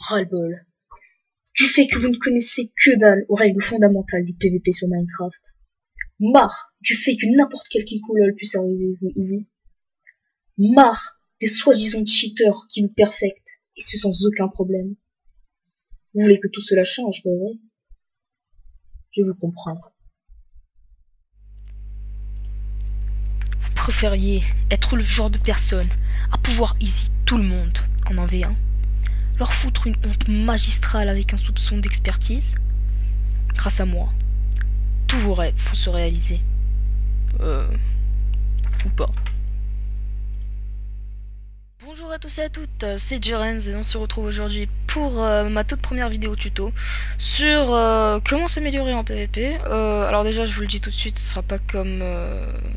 ras-le-bol du fait que vous ne connaissez que dalle aux règles fondamentales du PVP sur Minecraft. Marre du fait que n'importe quel kill-lol puisse arriver vous easy. Marre des soi-disant cheaters qui vous perfectent, et ce sans aucun problème. Vous voulez que tout cela change, pas vrai? Je vous comprends. Vous préfériez être le genre de personne à pouvoir easy tout le monde en 1v1, leur foutre une honte magistrale avec un soupçon d'expertise. Grâce à moi, tous vos rêves vont se réaliser. Ou pas. Bonjour à tous et à toutes, c'est Jerens et on se retrouve aujourd'hui pour ma toute première vidéo tuto sur comment s'améliorer en PvP. Alors déjà je vous le dis tout de suite, ce sera pas comme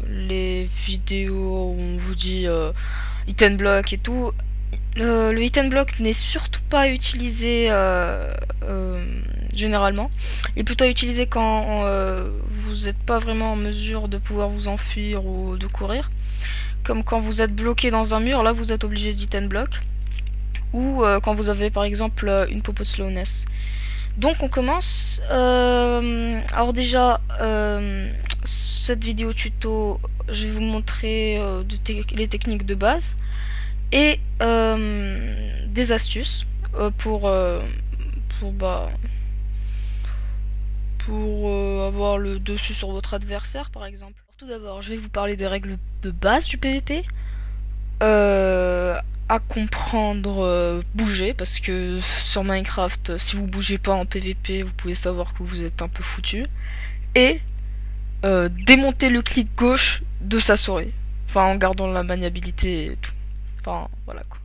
les vidéos où on vous dit hit and block et tout. Le hit and block n'est surtout pas utilisé généralement. Il est plutôt utilisé quand vous n'êtes pas vraiment en mesure de pouvoir vous enfuir ou de courir. Comme quand vous êtes bloqué dans un mur, là vous êtes obligé d'hit and block. Ou quand vous avez par exemple une popo de slowness. Donc on commence. Alors déjà, cette vidéo tuto, je vais vous montrer les techniques de base et des astuces pour avoir le dessus sur votre adversaire par exemple. Tout d'abord, je vais vous parler des règles de base du PVP. À comprendre, bouger, parce que sur Minecraft, si vous bougez pas en PVP, vous pouvez savoir que vous êtes un peu foutu. Et démonter le clic gauche de sa souris. Enfin, en gardant la maniabilité et tout. Enfin, voilà quoi.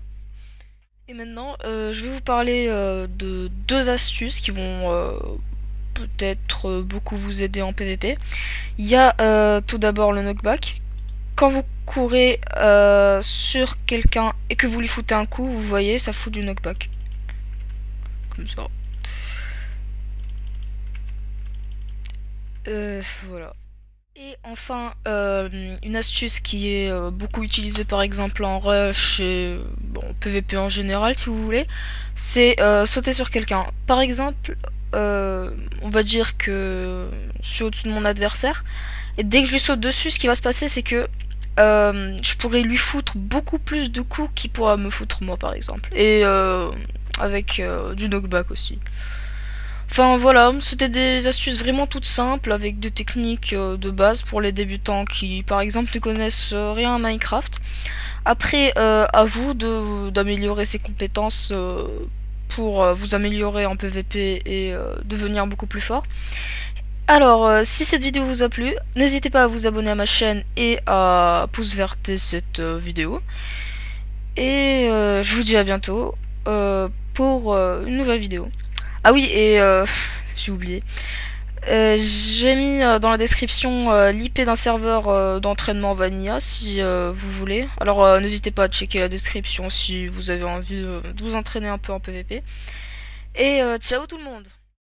Et maintenant, je vais vous parler de deux astuces qui vont peut-être beaucoup vous aider en PVP. Il y a tout d'abord le knockback. Quand vous courez sur quelqu'un et que vous lui foutez un coup, vous voyez, ça fout du knockback. Comme ça. Voilà. Et enfin, une astuce qui est beaucoup utilisée par exemple en rush et bon, PVP en général si vous voulez, c'est sauter sur quelqu'un. Par exemple, on va dire que je suis au-dessus de mon adversaire et dès que je lui saute dessus, ce qui va se passer c'est que je pourrais lui foutre beaucoup plus de coups qu'il pourra me foutre moi par exemple. Et avec du knockback aussi. Enfin voilà, c'était des astuces vraiment toutes simples avec des techniques de base pour les débutants qui par exemple ne connaissent rien à Minecraft. Après à vous d'améliorer ses compétences pour vous améliorer en PVP et devenir beaucoup plus fort. Alors si cette vidéo vous a plu, n'hésitez pas à vous abonner à ma chaîne et à pouce verter cette vidéo. Et je vous dis à bientôt pour une nouvelle vidéo. Ah oui, et j'ai oublié. J'ai mis dans la description l'IP d'un serveur d'entraînement Vanilla si vous voulez. Alors n'hésitez pas à checker la description si vous avez envie de vous entraîner un peu en PVP. Et ciao tout le monde!